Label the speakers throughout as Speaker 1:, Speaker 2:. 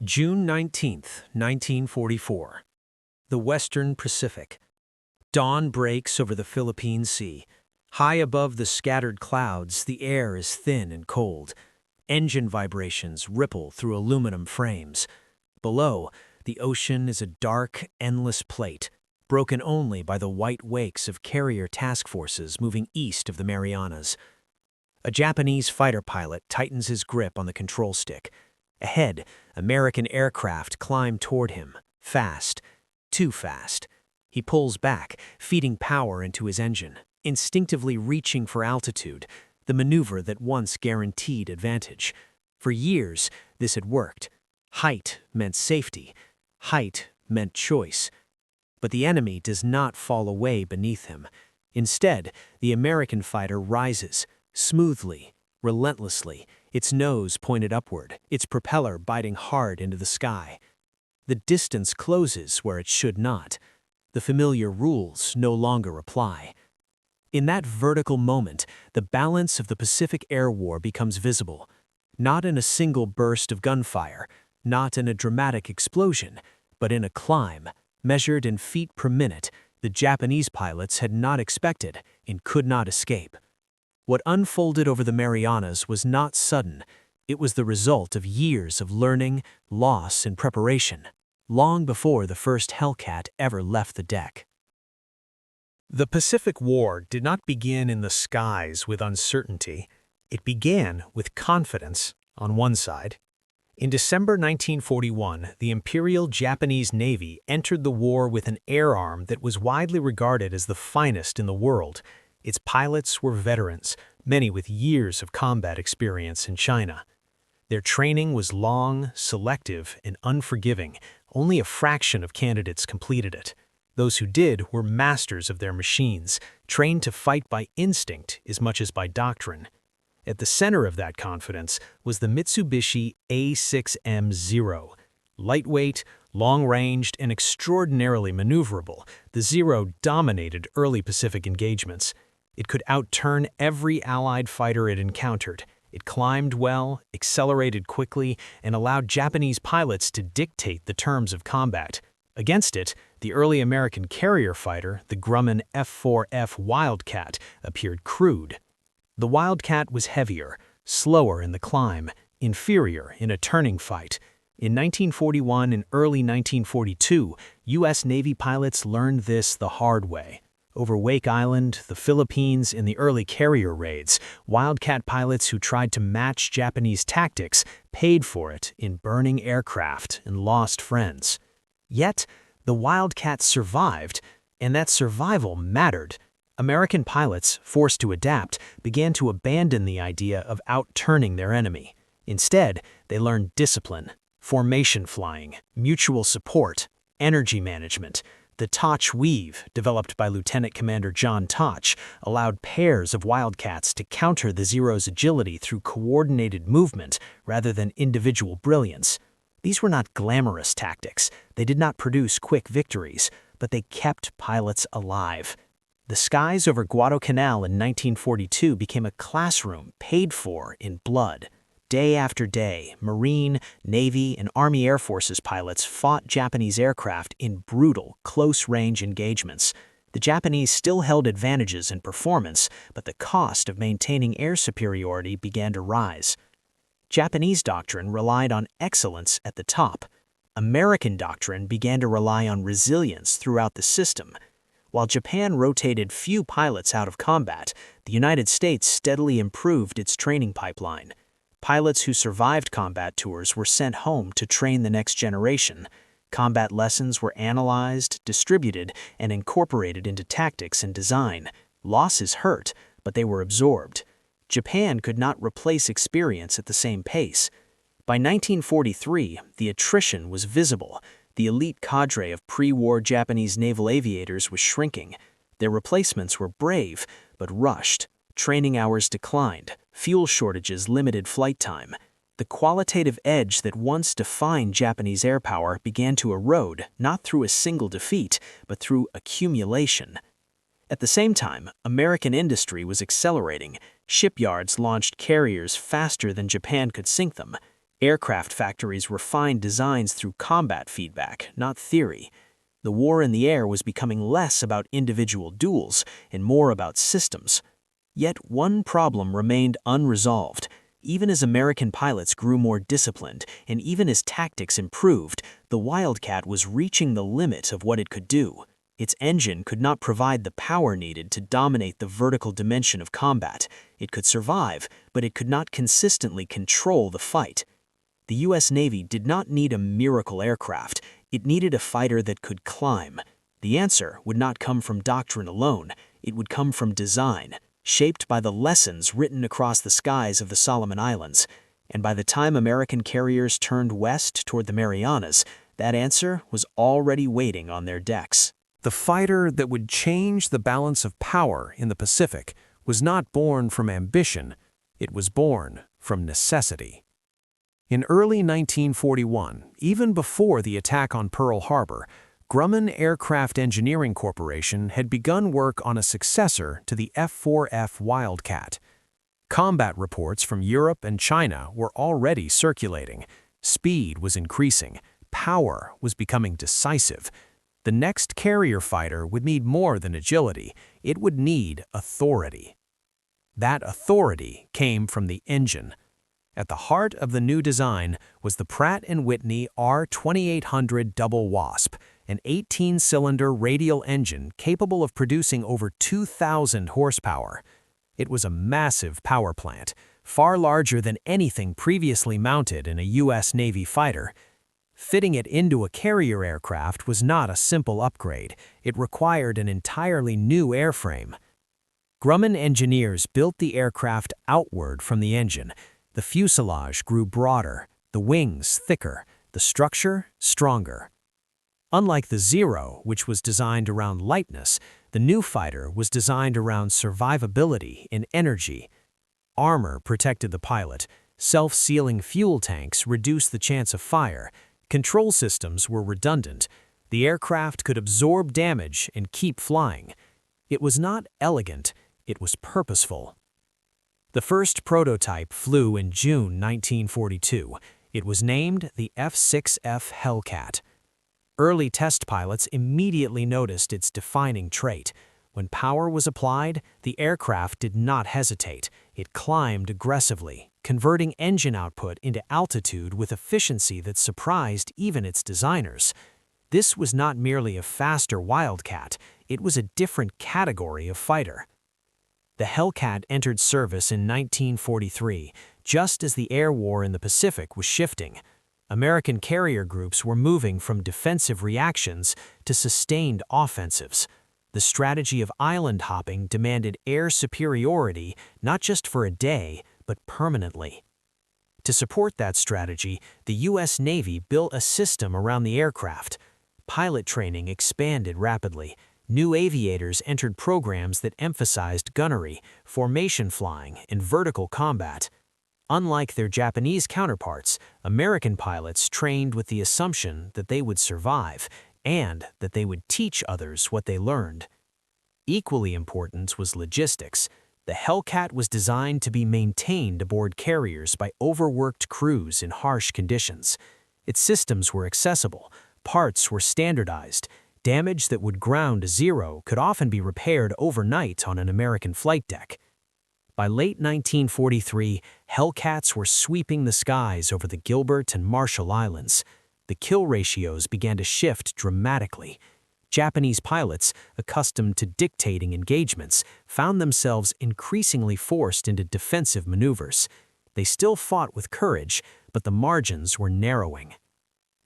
Speaker 1: June 19, 1944. The Western Pacific. Dawn breaks over the Philippine Sea. High above the scattered clouds, the air is thin and cold. Engine vibrations ripple through aluminum frames. Below, the ocean is a dark, endless plate, broken only by the white wakes of carrier task forces moving east of the Marianas. A Japanese fighter pilot tightens his grip on the control stick. Ahead, American aircraft climb toward him, fast, too fast. He pulls back, feeding power into his engine, instinctively reaching for altitude, the maneuver that once guaranteed advantage. For years, this had worked. Height meant safety. Height meant choice. But the enemy does not fall away beneath him. Instead, the American fighter rises, smoothly, relentlessly, its nose pointed upward, its propeller biting hard into the sky. The distance closes where it should not. The familiar rules no longer apply. In that vertical moment, the balance of the Pacific Air War becomes visible. Not in a single burst of gunfire, not in a dramatic explosion, but in a climb, measured in feet per minute, the Japanese pilots had not expected and could not escape. What unfolded over the Marianas was not sudden. It was the result of years of learning, loss, and preparation, long before the first Hellcat ever left the deck. The Pacific War did not begin in the skies with uncertainty. It began with confidence on one side. In December 1941, the Imperial Japanese Navy entered the war with an air arm that was widely regarded as the finest in the world. Its pilots were veterans, many with years of combat experience in China. Their training was long, selective, and unforgiving. Only a fraction of candidates completed it. Those who did were masters of their machines, trained to fight by instinct as much as by doctrine. At the center of that confidence was the Mitsubishi A6M Zero. Lightweight, long-ranged, and extraordinarily maneuverable, the Zero dominated early Pacific engagements. It could outturn every Allied fighter it encountered. It climbed well, accelerated quickly, and allowed Japanese pilots to dictate the terms of combat. Against it, the early American carrier fighter, the Grumman F6F Wildcat, appeared crude. The Wildcat was heavier, slower in the climb, inferior in a turning fight. In 1941 and early 1942, U.S. Navy pilots learned this the hard way. Over Wake Island, the Philippines, and the early carrier raids, Wildcat pilots who tried to match Japanese tactics paid for it in burning aircraft and lost friends. Yet, the Wildcat survived, and that survival mattered. American pilots, forced to adapt, began to abandon the idea of outturning their enemy. Instead, they learned discipline, formation flying, mutual support, energy management. The Toch Weave, developed by Lieutenant Commander John Toch, allowed pairs of Wildcats to counter the Zero's agility through coordinated movement rather than individual brilliance. These were not glamorous tactics. They did not produce quick victories, but they kept pilots alive. The skies over Guadalcanal in 1942 became a classroom paid for in blood. Day after day, Marine, Navy, and Army Air Forces pilots fought Japanese aircraft in brutal, close-range engagements. The Japanese still held advantages in performance, but the cost of maintaining air superiority began to rise. Japanese doctrine relied on excellence at the top. American doctrine began to rely on resilience throughout the system. While Japan rotated few pilots out of combat, the United States steadily improved its training pipeline. Pilots who survived combat tours were sent home to train the next generation. Combat lessons were analyzed, distributed, and incorporated into tactics and design. Losses hurt, but they were absorbed. Japan could not replace experience at the same pace. By 1943, the attrition was visible. The elite cadre of pre-war Japanese naval aviators was shrinking. Their replacements were brave, but rushed. Training hours declined. Fuel shortages limited flight time. The qualitative edge that once defined Japanese air power began to erode, not through a single defeat, but through accumulation. At the same time, American industry was accelerating. Shipyards launched carriers faster than Japan could sink them. Aircraft factories refined designs through combat feedback, not theory. The war in the air was becoming less about individual duels and more about systems. Yet one problem remained unresolved. Even as American pilots grew more disciplined and even as tactics improved, the Wildcat was reaching the limit of what it could do. Its engine could not provide the power needed to dominate the vertical dimension of combat. It could survive, but it could not consistently control the fight. The U.S. Navy did not need a miracle aircraft. It needed a fighter that could climb. The answer would not come from doctrine alone. It would come from design, shaped by the lessons written across the skies of the Solomon Islands. And by the time American carriers turned west toward the Marianas, that answer was already waiting on their decks.
Speaker 2: The fighter that would change the balance of power in the Pacific was not born from ambition. It was born from necessity. In early 1941, even before the attack on Pearl Harbor, Grumman Aircraft Engineering Corporation had begun work on a successor to the F4F Wildcat. Combat reports from Europe and China were already circulating. Speed was increasing. Power was becoming decisive. The next carrier fighter would need more than agility. It would need authority. That authority came from the engine. At the heart of the new design was the Pratt Whitney R-2800 Double Wasp, an 18-cylinder radial engine capable of producing over 2,000 horsepower. It was a massive power plant, far larger than anything previously mounted in a U.S. Navy fighter. Fitting it into a carrier aircraft was not a simple upgrade. It required an entirely new airframe. Grumman engineers built the aircraft outward from the engine. The fuselage grew broader, the wings thicker, the structure stronger. Unlike the Zero, which was designed around lightness, the new fighter was designed around survivability and energy. Armor protected the pilot. Self-sealing fuel tanks reduced the chance of fire. Control systems were redundant. The aircraft could absorb damage and keep flying. It was not elegant, it was purposeful. The first prototype flew in June 1942. It was named the F6F Hellcat. Early test pilots immediately noticed its defining trait. When power was applied, the aircraft did not hesitate. It climbed aggressively, converting engine output into altitude with efficiency that surprised even its designers. This was not merely a faster Wildcat, it was a different category of fighter. The Hellcat entered service in 1943, just as the air war in the Pacific was shifting. American carrier groups were moving from defensive reactions to sustained offensives. The strategy of island hopping demanded air superiority not just for a day, but permanently. To support that strategy, the U.S. Navy built a system around the aircraft. Pilot training expanded rapidly. New aviators entered programs that emphasized gunnery, formation flying, and vertical combat. Unlike their Japanese counterparts, American pilots trained with the assumption that they would survive and that they would teach others what they learned. Equally important was logistics. The Hellcat was designed to be maintained aboard carriers by overworked crews in harsh conditions. Its systems were accessible, parts were standardized. Damage that would ground to zero could often be repaired overnight on an American flight deck. By late 1943, Hellcats were sweeping the skies over the Gilbert and Marshall Islands. The kill ratios began to shift dramatically. Japanese pilots, accustomed to dictating engagements, found themselves increasingly forced into defensive maneuvers. They still fought with courage, but the margins were narrowing.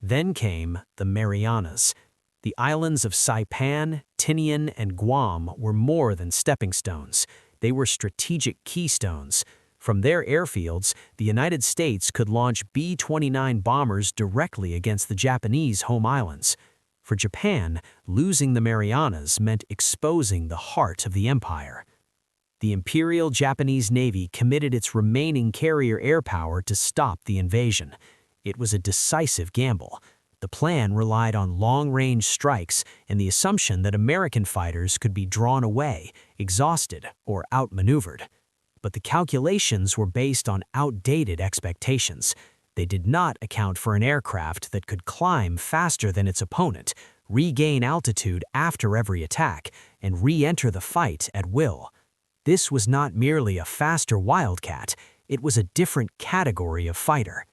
Speaker 2: Then came the Marianas. The islands of Saipan, Tinian, and Guam were more than stepping stones. They were strategic keystones. From their airfields, the United States could launch B-29 bombers directly against the Japanese home islands. For Japan, losing the Marianas meant exposing the heart of the empire. The Imperial Japanese Navy committed its remaining carrier air power to stop the invasion. It was a decisive gamble. The plan relied on long-range strikes and the assumption that American fighters could be drawn away, exhausted, or outmaneuvered. But the calculations were based on outdated expectations.
Speaker 1: They did not account for an aircraft that could climb faster than its opponent, regain altitude after every attack, and re-enter the fight at will. This was not merely a faster Wildcat, it was a different category of fighter.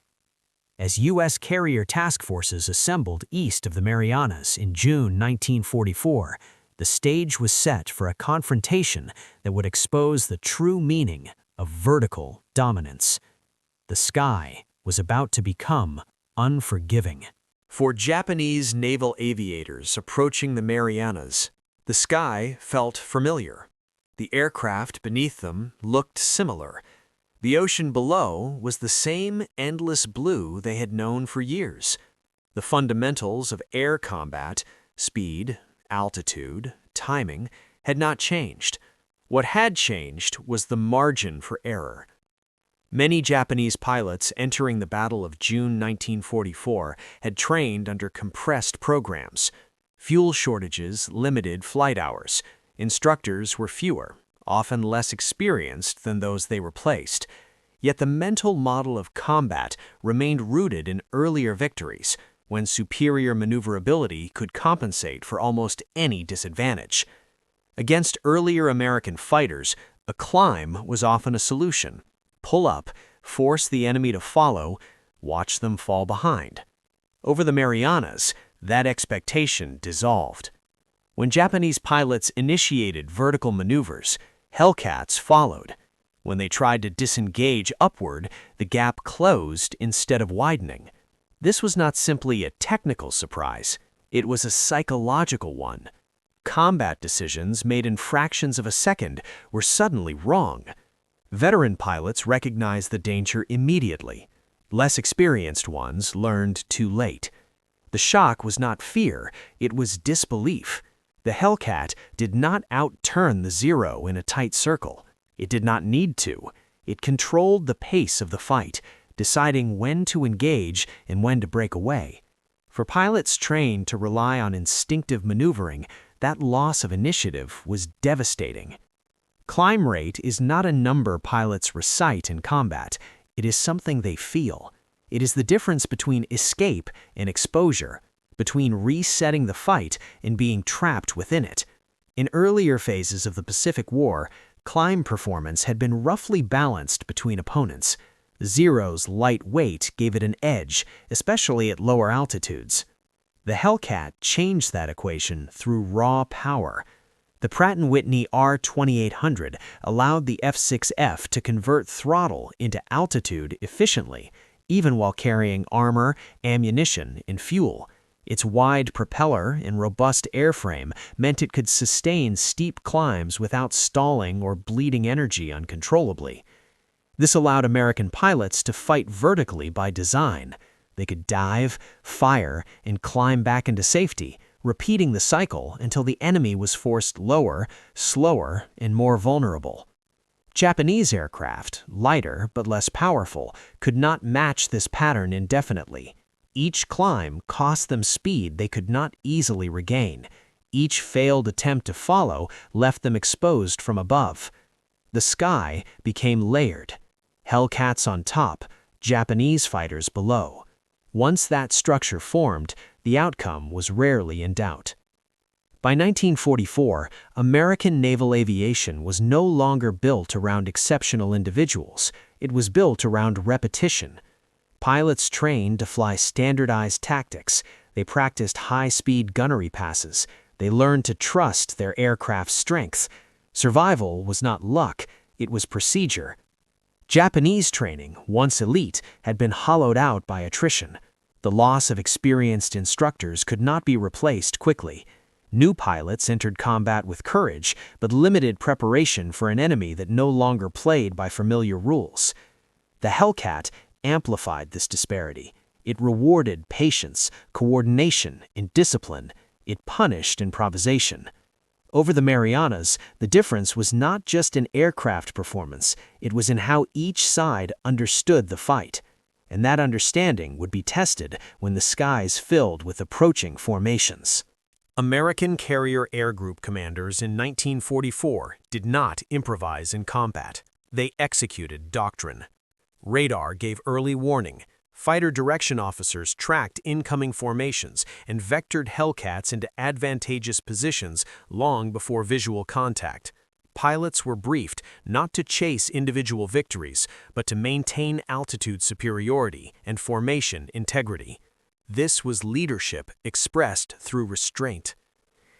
Speaker 1: As U.S. carrier task forces assembled east of the Marianas in June 1944, the stage was set for a confrontation that would expose the true meaning of vertical dominance. The sky was about to become unforgiving.
Speaker 2: For Japanese naval aviators approaching the Marianas, the sky felt familiar. The aircraft beneath them looked similar. The ocean below was the same endless blue they had known for years. The fundamentals of air combat, speed, altitude, timing, had not changed. What had changed was the margin for error. Many Japanese pilots entering the Battle of June 1944 had trained under compressed programs. Fuel shortages limited flight hours. Instructors were fewer, often less experienced than those they replaced. Yet the mental model of combat remained rooted in earlier victories, when superior maneuverability could compensate for almost any disadvantage. Against earlier American fighters, a climb was often a solution. Pull up, force the enemy to follow, watch them fall behind. Over the Marianas, that expectation dissolved. When Japanese pilots initiated vertical maneuvers, Hellcats followed. When they tried to disengage upward, the gap closed instead of widening. This was not simply a technical surprise, it was a psychological one. Combat decisions made in fractions of a second were suddenly wrong. Veteran pilots recognized the danger immediately. Less experienced ones learned too late. The shock was not fear, it was disbelief. The Hellcat did not outturn the Zero in a tight circle. It did not need to. It controlled the pace of the fight, deciding when to engage and when to break away. For pilots trained to rely on instinctive maneuvering, that loss of initiative was devastating. Climb rate is not a number pilots recite in combat. It is something they feel. It is the difference between escape and exposure, between resetting the fight and being trapped within it. In earlier phases of the Pacific War, climb performance had been roughly balanced between opponents. Zero's light weight gave it an edge, especially at lower altitudes. The Hellcat changed that equation through raw power. The Pratt Whitney R-2800 allowed the F6F to convert throttle into altitude efficiently, even while carrying armor, ammunition, and fuel. Its wide propeller and robust airframe meant it could sustain steep climbs without stalling or bleeding energy uncontrollably. This allowed American pilots to fight vertically by design. They could dive, fire, and climb back into safety, repeating the cycle until the enemy was forced lower, slower, and more vulnerable. Japanese aircraft, lighter but less powerful, could not match this pattern indefinitely. Each climb cost them speed they could not easily regain. Each failed attempt to follow left them exposed from above. The sky became layered. Hellcats on top, Japanese fighters below. Once that structure formed, the outcome was rarely in doubt. By 1944, American naval aviation was no longer built around exceptional individuals. It was built around repetition. Pilots trained to fly standardized tactics. They practiced high-speed gunnery passes. They learned to trust their aircraft's strength. Survival was not luck, it was procedure. Japanese training, once elite, had been hollowed out by attrition. The loss of experienced instructors could not be replaced quickly. New pilots entered combat with courage, but limited preparation for an enemy that no longer played by familiar rules. The Hellcat amplified this disparity. It rewarded patience, coordination, and discipline. It punished improvisation. Over the Marianas, the difference was not just in aircraft performance, it was in how each side understood the fight. And that understanding would be tested when the skies filled with approaching formations. American Carrier Air Group commanders in 1944 did not improvise in combat. They executed doctrine. Radar gave early warning. Fighter direction officers tracked incoming formations and vectored Hellcats into advantageous positions long before visual contact. Pilots were briefed not to chase individual victories, but to maintain altitude superiority and formation integrity. This was leadership expressed through restraint.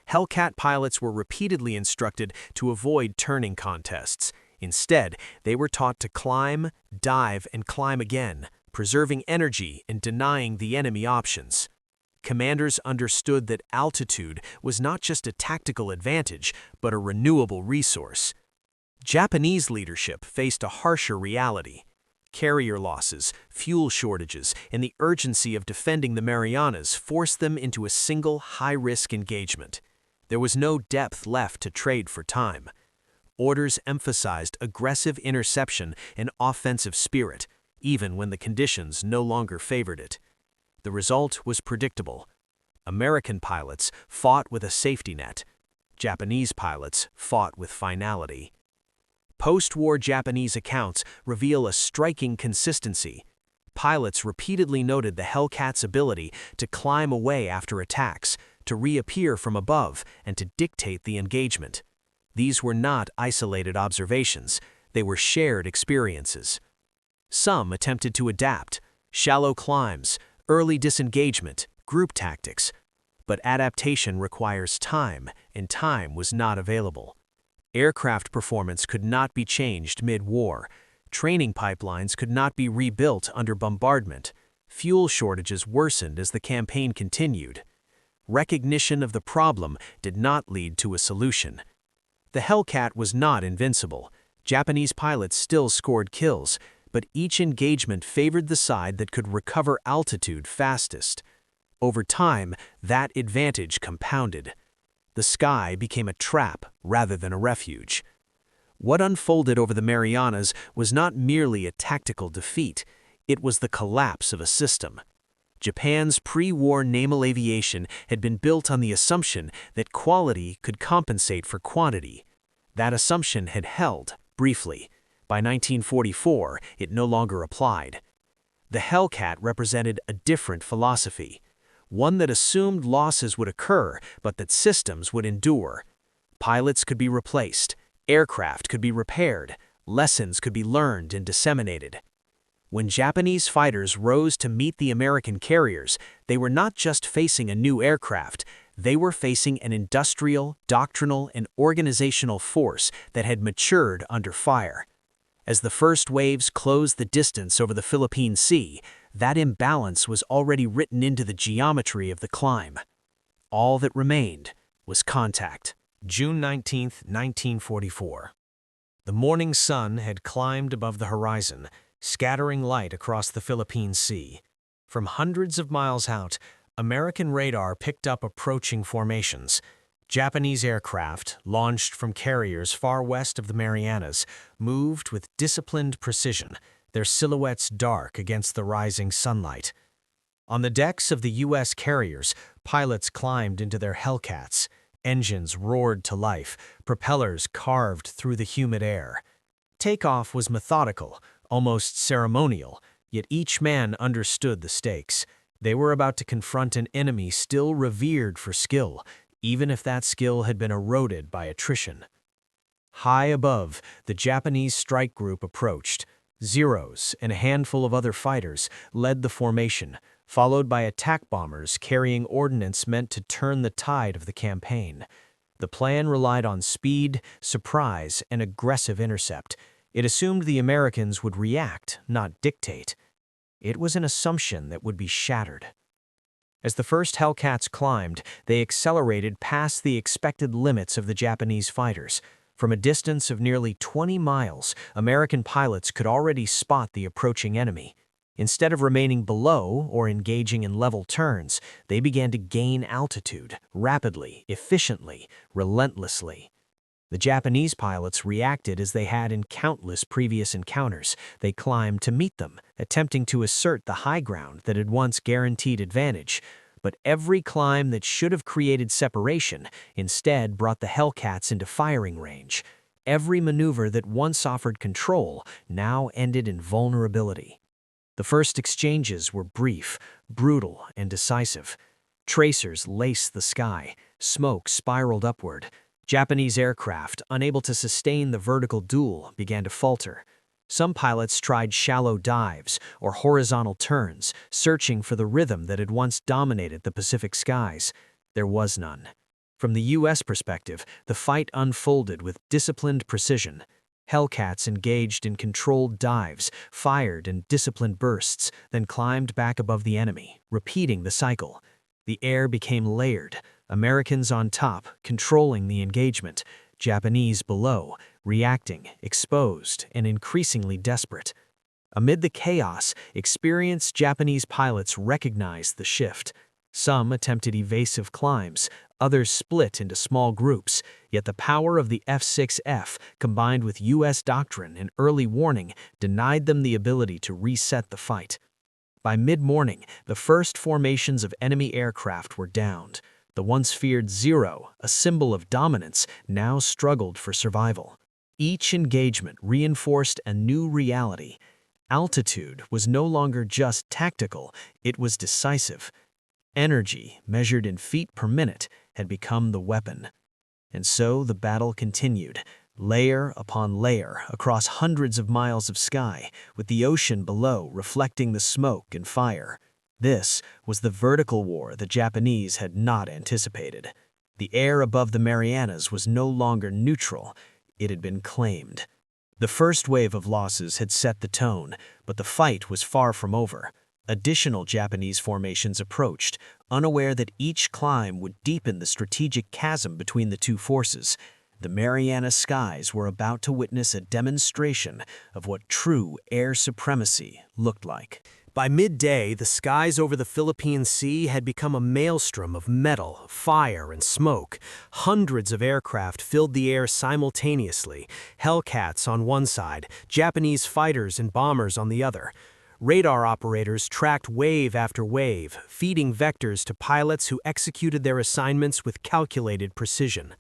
Speaker 2: Hellcat pilots were repeatedly instructed to avoid turning contests. Instead, they were taught to climb, dive, and climb again, preserving energy and denying the enemy options. Commanders understood that altitude was not just a tactical advantage, but a renewable resource. Japanese leadership faced a harsher reality. Carrier losses, fuel shortages, and the urgency of defending the Marianas forced them into a single high-risk engagement. There was no depth left to trade for time. Orders emphasized aggressive interception and offensive spirit, even when the conditions no longer favored it. The result was predictable. American pilots fought with a safety net. Japanese pilots fought with finality. Post-war Japanese accounts reveal a striking consistency. Pilots repeatedly noted the Hellcat's ability to climb away after attacks, to reappear from above, and to dictate the engagement. These were not isolated observations. They were shared experiences. Some attempted to adapt, shallow climbs, early disengagement, group tactics. But adaptation requires time, and time was not available. Aircraft performance could not be changed mid-war. Training pipelines could not be rebuilt under bombardment. Fuel shortages worsened as the campaign continued. Recognition of the problem did not lead to a solution. The Hellcat was not invincible. Japanese pilots still scored kills, but each engagement favored the side that could recover altitude fastest. Over time, that advantage compounded. The sky became a trap rather than a refuge. What unfolded over the Marianas was not merely a tactical defeat, it was the collapse of a system. Japan's pre-war naval aviation had been built on the assumption that quality could compensate for quantity. That assumption had held, briefly. By 1944, it no longer applied. The Hellcat represented a different philosophy, one that assumed losses would occur, but that systems would endure. Pilots could be replaced, aircraft could be repaired, lessons could be learned and disseminated. When Japanese fighters rose to meet the American carriers, they were not just facing a new aircraft, they were facing an industrial, doctrinal, and organizational force that had matured under fire. As the first waves closed the distance over the Philippine Sea, that imbalance was already written into the geometry of the climb. All that remained was contact.
Speaker 1: June 19, 1944. The morning sun had climbed above the horizon, scattering light across the Philippine Sea. From hundreds of miles out, American radar picked up approaching formations. Japanese aircraft, launched from carriers far west of the Marianas, moved with disciplined precision, their silhouettes dark against the rising sunlight. On the decks of the U.S. carriers, pilots climbed into their Hellcats. Engines roared to life, propellers carved through the humid air. Takeoff was methodical, almost ceremonial, yet each man understood the stakes. They were about to confront an enemy still revered for skill, even if that skill had been eroded by attrition. High above, the Japanese strike group approached. Zeros and a handful of other fighters led the formation, followed by attack bombers carrying ordnance meant to turn the tide of the campaign. The plan relied on speed, surprise, and aggressive intercept. It assumed the Americans would react, not dictate. It was an assumption that would be shattered. As the first Hellcats climbed, they accelerated past the expected limits of the Japanese fighters. From a distance of nearly 20 miles, American pilots could already spot the approaching enemy. Instead of remaining below or engaging in level turns, they began to gain altitude, rapidly, efficiently, relentlessly. The Japanese pilots reacted as they had in countless previous encounters. They climbed to meet them, attempting to assert the high ground that had once guaranteed advantage. But every climb that should have created separation instead brought the Hellcats into firing range. Every maneuver that once offered control now ended in vulnerability. The first exchanges were brief, brutal, and decisive. Tracers laced the sky, smoke spiraled upward. Japanese aircraft, unable to sustain the vertical duel, began to falter. Some pilots tried shallow dives or horizontal turns, searching for the rhythm that had once dominated the Pacific skies. There was none. From the U.S. perspective, the fight unfolded with disciplined precision. Hellcats engaged in controlled dives, fired in disciplined bursts, then climbed back above the enemy, repeating the cycle. The air became layered, Americans on top, controlling the engagement, Japanese below, reacting, exposed, and increasingly desperate. Amid the chaos, experienced Japanese pilots recognized the shift. Some attempted evasive climbs, others split into small groups, yet the power of the F6F, combined with U.S. doctrine and early warning, denied them the ability to reset the fight. By mid-morning, the first formations of enemy aircraft were downed. The once feared Zero, a symbol of dominance, now struggled for survival. Each engagement reinforced a new reality. Altitude was no longer just tactical, it was decisive. Energy, measured in feet per minute, had become the weapon. And so the battle continued, layer upon layer, across hundreds of miles of sky, with the ocean below reflecting the smoke and fire. This was the vertical war the Japanese had not anticipated. The air above the Marianas was no longer neutral, it had been claimed. The first wave of losses had set the tone, but the fight was far from over. Additional Japanese formations approached, unaware that each climb would deepen the strategic chasm between the two forces. The Mariana skies were about to witness a demonstration of what true air supremacy looked like. By midday, the skies over the Philippine Sea had become a maelstrom of metal, fire, and smoke. Hundreds of aircraft filled the air simultaneously, Hellcats on one side, Japanese fighters and bombers on the other. Radar operators tracked wave after wave, feeding vectors to pilots who executed their assignments with calculated precision.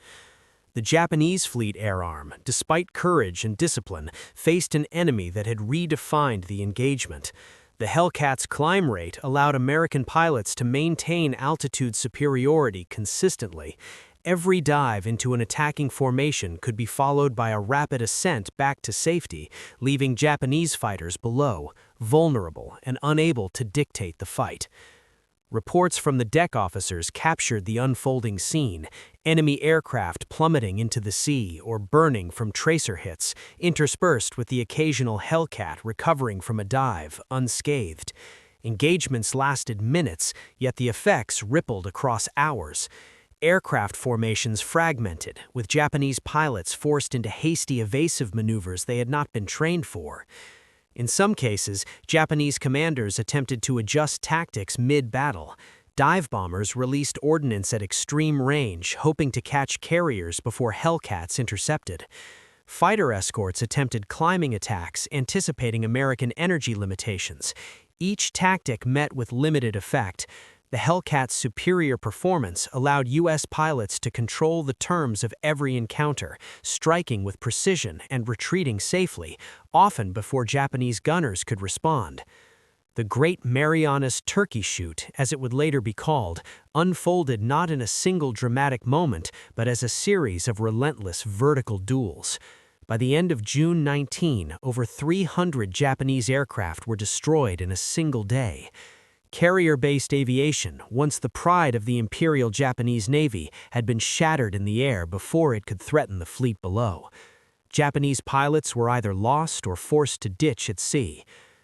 Speaker 1: The Japanese fleet air arm, despite courage and discipline, faced an enemy that had redefined the engagement. The Hellcat's climb rate allowed American pilots to maintain altitude superiority consistently. Every dive into an attacking formation could be followed by a rapid ascent back to safety, leaving Japanese fighters below, vulnerable and unable to dictate the fight. Reports from the deck officers captured the unfolding scene, enemy aircraft plummeting into the sea or burning from tracer hits, interspersed with the occasional Hellcat recovering from a dive, unscathed. Engagements lasted minutes, yet the effects rippled across hours. Aircraft formations fragmented, with Japanese pilots forced into hasty evasive maneuvers they had not been trained for. In some cases, Japanese commanders attempted to adjust tactics mid-battle. Dive bombers released ordnance at extreme range, hoping to catch carriers before Hellcats intercepted. Fighter escorts attempted climbing attacks, anticipating American energy limitations. Each tactic met with limited effect. The Hellcat's superior performance allowed U.S. pilots to control the terms of every encounter, striking with precision and retreating safely, often before Japanese gunners could respond. The Great Marianas Turkey Shoot, as it would later be called, unfolded not in a single dramatic moment, but as a series of relentless vertical duels. By the end of June 19, over 300 Japanese aircraft were destroyed in a single day. Carrier-based aviation, once the pride of the Imperial Japanese Navy, had been shattered in the air before it could threaten the fleet below. Japanese pilots were either lost or forced to ditch at sea.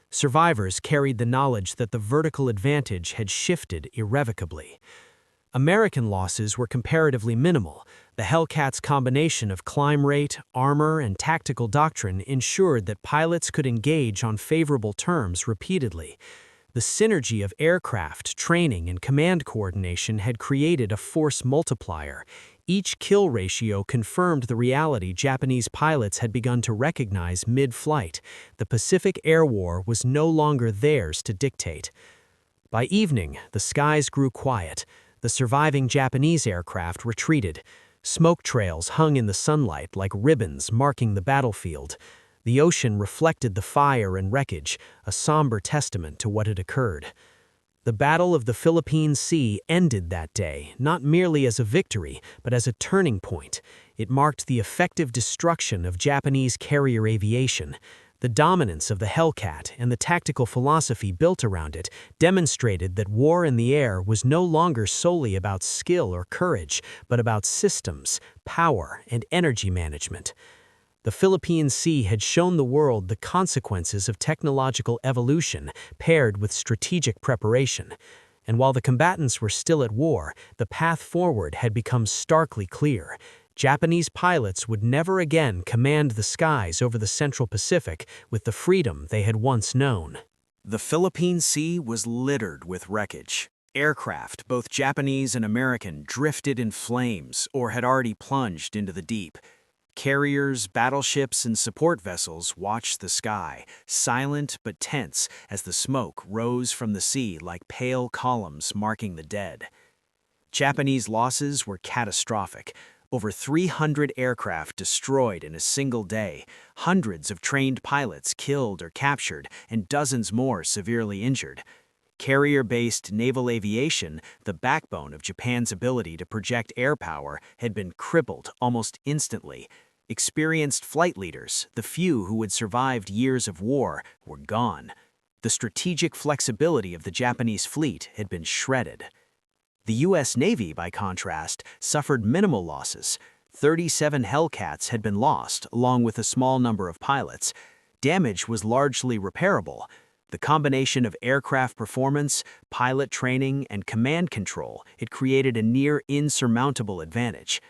Speaker 1: Survivors carried the knowledge that the vertical advantage had shifted irrevocably. American losses were comparatively minimal. The Hellcat's combination of climb rate, armor, and tactical doctrine ensured that pilots could engage on favorable terms repeatedly. The synergy of aircraft, training, and command coordination had created a force multiplier. Each kill ratio confirmed the reality Japanese pilots had begun to recognize mid-flight. The Pacific Air War was no longer theirs to dictate. By evening, the skies grew quiet. The surviving Japanese aircraft retreated. Smoke trails hung in the sunlight like ribbons marking the battlefield. The ocean reflected the fire and wreckage, a somber testament to what had occurred. The Battle of the Philippine Sea ended that day, not merely as a victory, but as a turning point. It marked the effective destruction of Japanese carrier aviation. The dominance of the Hellcat and the tactical philosophy built around it demonstrated that war in the air was no longer solely about skill or courage, but about systems, power, and energy management. The Philippine Sea had shown the world the consequences of technological evolution paired with strategic preparation. And while the combatants were still at war, the path forward had become starkly clear. Japanese pilots would never again command the skies over the Central Pacific with the freedom they had once known.
Speaker 2: The Philippine Sea was littered with wreckage. Aircraft, both Japanese and American, drifted in flames or had already plunged into the deep. Carriers, battleships, and support vessels watched the sky, silent but tense as the smoke rose from the sea like pale columns marking the dead. Japanese losses were catastrophic. Over 300 aircraft destroyed in a single day, hundreds of trained pilots killed or captured, and dozens more severely injured. Carrier-based naval aviation, the backbone of Japan's ability to project air power, had been crippled almost instantly. Experienced flight leaders, the few who had survived years of war, were gone. The strategic flexibility of the Japanese fleet had been shredded. The U.S. Navy, by contrast, suffered minimal losses. 37 Hellcats had been lost, along with a small number of pilots. Damage was largely repairable. The combination of aircraft performance, pilot training, and command control had created a near insurmountable advantage.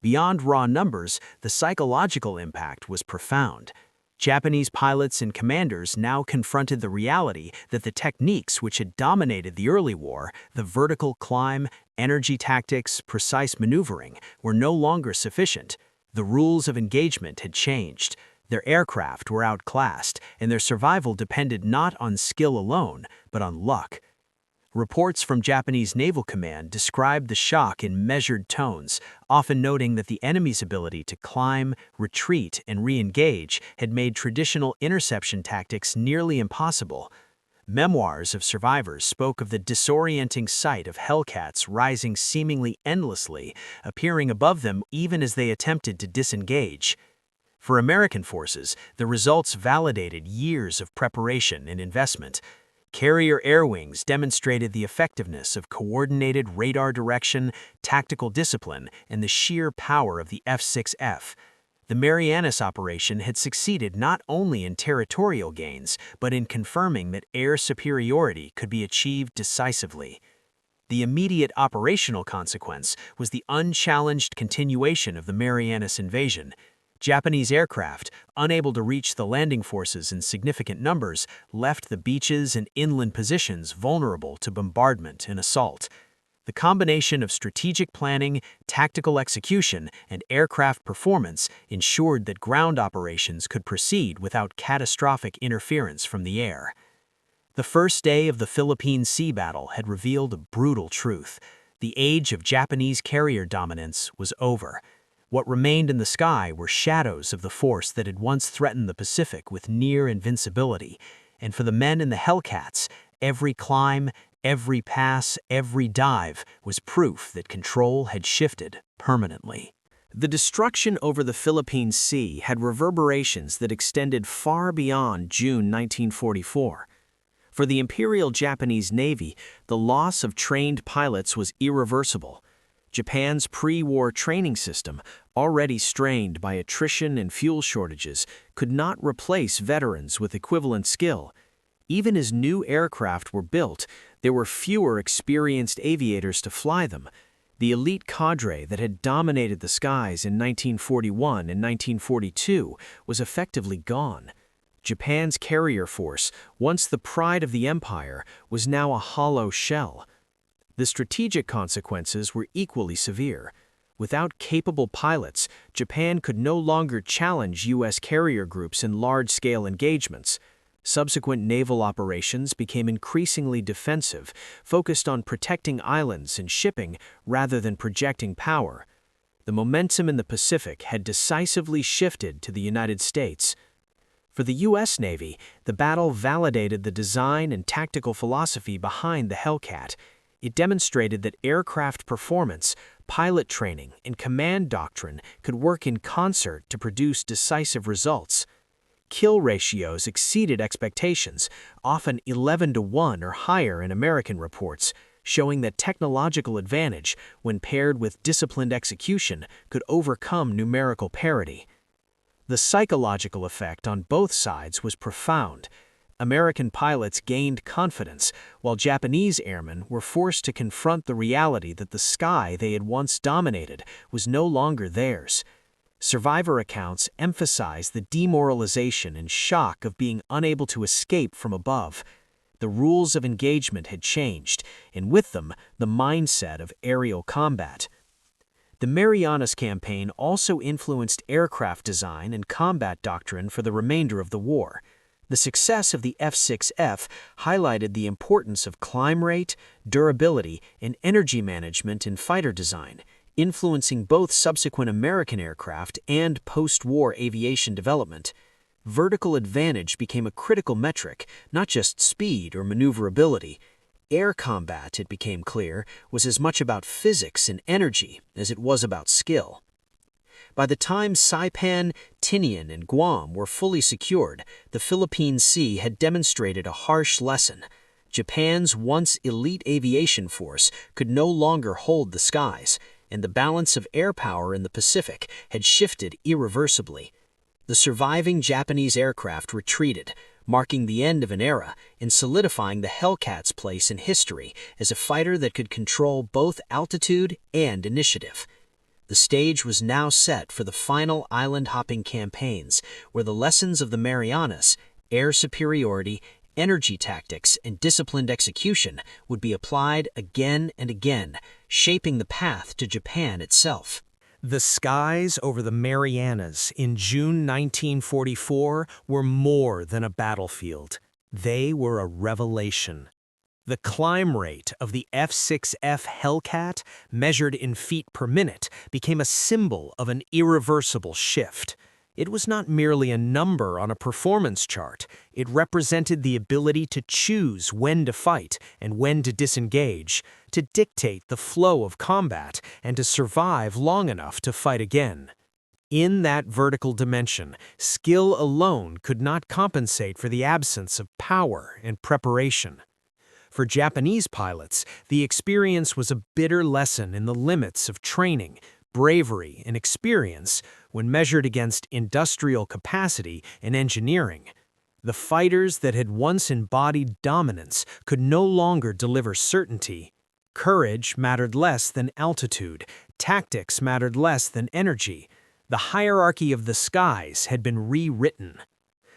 Speaker 2: Beyond raw numbers, the psychological impact was profound. Japanese pilots and commanders now confronted the reality that the techniques which had dominated the early war, the vertical climb, energy tactics, precise maneuvering, were no longer sufficient. The rules of engagement had changed. Their aircraft were outclassed, and their survival depended not on skill alone, but on luck. Reports from Japanese Naval Command described the shock in measured tones, often noting that the enemy's ability to climb, retreat, and re-engage had made traditional interception tactics nearly impossible. Memoirs of survivors spoke of the disorienting sight of Hellcats rising seemingly endlessly, appearing above them even as they attempted to disengage. For American forces, the results validated years of preparation and investment. Carrier air wings demonstrated the effectiveness of coordinated radar direction, tactical discipline, and the sheer power of the F6F. The Marianas operation had succeeded not only in territorial gains, but in confirming that air superiority could be achieved decisively. The immediate operational consequence was the unchallenged continuation of the Marianas invasion. Japanese aircraft, unable to reach the landing forces in significant numbers, left the beaches and inland positions vulnerable to bombardment and assault. The combination of strategic planning, tactical execution, and aircraft performance ensured that ground operations could proceed without catastrophic interference from the air. The first day of the Philippine Sea battle had revealed a brutal truth. The age of Japanese carrier dominance was over. What remained in the sky were shadows of the force that had once threatened the Pacific with near invincibility, and for the men in the Hellcats, every climb, every pass, every dive was proof that control had shifted permanently. The destruction over the Philippine Sea had reverberations that extended far beyond June 1944. For the Imperial Japanese Navy, the loss of trained pilots was irreversible. Japan's pre-war training system, already strained by attrition and fuel shortages, could not replace veterans with equivalent skill. Even as new aircraft were built, there were fewer experienced aviators to fly them. The elite cadre that had dominated the skies in 1941 and 1942 was effectively gone. Japan's carrier force, once the pride of the empire, was now a hollow shell. The strategic consequences were equally severe. Without capable pilots, Japan could no longer challenge U.S. carrier groups in large-scale engagements. Subsequent naval operations became increasingly defensive, focused on protecting islands and shipping rather than projecting power. The momentum in the Pacific had decisively shifted to the United States.
Speaker 1: For the U.S. Navy, the battle validated the design and tactical philosophy behind the Hellcat. It demonstrated that aircraft performance, pilot training, and command doctrine could work in concert to produce decisive results. Kill ratios exceeded expectations, often 11-to-1 or higher in American reports, showing that technological advantage, when paired with disciplined execution, could overcome numerical parity. The psychological effect on both sides was profound. American pilots gained confidence, while Japanese airmen were forced to confront the reality that the sky they had once dominated was no longer theirs. Survivor accounts emphasize the demoralization and shock of being unable to escape from above. The rules of engagement had changed, and with them, the mindset of aerial combat. The Marianas campaign also influenced aircraft design and combat doctrine for the remainder of the war. The success of the F6F highlighted the importance of climb rate, durability, and energy management in fighter design, influencing both subsequent American aircraft and post-war aviation development. Vertical advantage became a critical metric, not just speed or maneuverability. Air combat, it became clear, was as much about physics and energy as it was about skill. By the time Saipan, Tinian, and Guam were fully secured, the Philippine Sea had demonstrated a harsh lesson. Japan's once elite aviation force could no longer hold the skies, and the balance of air power in the Pacific had shifted irreversibly. The surviving Japanese aircraft retreated, marking the end of an era and solidifying the Hellcat's place in history as a fighter that could control both altitude and initiative. The stage was now set for the final island-hopping campaigns, where the lessons of the Marianas, air superiority, energy tactics, and disciplined execution would be applied again and again, shaping the path to Japan itself.
Speaker 2: The skies over the Marianas in June 1944 were more than a battlefield. They were a revelation. The climb rate of the F6F Hellcat, measured in feet per minute, became a symbol of an irreversible shift. It was not merely a number on a performance chart. It represented the ability to choose when to fight and when to disengage, to dictate the flow of combat, and to survive long enough to fight again. In that vertical dimension, skill alone could not compensate for the absence of power and preparation. For Japanese pilots, the experience was a bitter lesson in the limits of training, bravery, and experience when measured against industrial capacity and engineering. The fighters that had once embodied dominance could no longer deliver certainty. Courage mattered less than altitude. Tactics mattered less than energy. The hierarchy of the skies had been rewritten.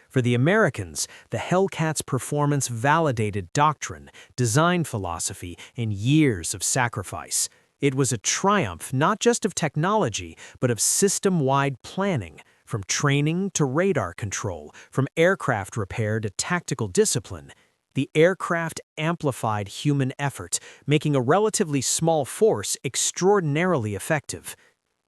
Speaker 2: For the Americans, the Hellcat's performance validated doctrine, design philosophy, and years of sacrifice. It was a triumph not just of technology, but of system-wide planning, from training to radar control, from aircraft repair to tactical discipline. The aircraft amplified human effort, making a relatively small force extraordinarily effective.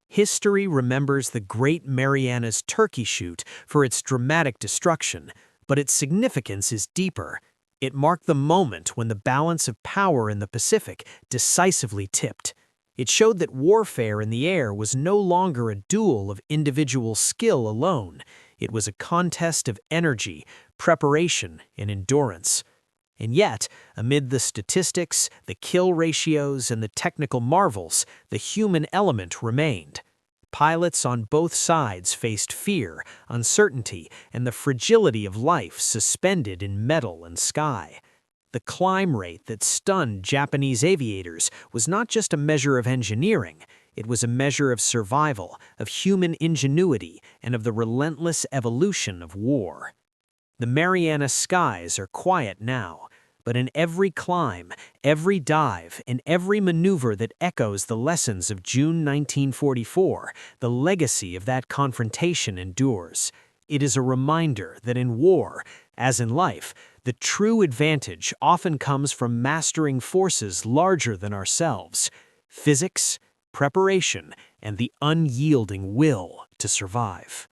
Speaker 2: History remembers the Great Marianas Turkey Shoot for its dramatic destruction, but its significance is deeper. It marked the moment when the balance of power in the Pacific decisively tipped. It showed that warfare in the air was no longer a duel of individual skill alone. It was a contest of energy, preparation, and endurance. And yet, amid the statistics, the kill ratios, and the technical marvels, the human element remained. Pilots on both sides faced fear, uncertainty, and the fragility of life suspended in metal and sky. The climb rate that stunned Japanese aviators was not just a measure of engineering, it was a measure of survival, of human ingenuity, and of the relentless evolution of war. The Mariana skies are quiet now, but in every climb, every dive, and every maneuver that echoes the lessons of June 1944, the legacy of that confrontation endures. It is a reminder that in war, as in life, the true advantage often comes from mastering forces larger than ourselves: physics, preparation, and the unyielding will to survive.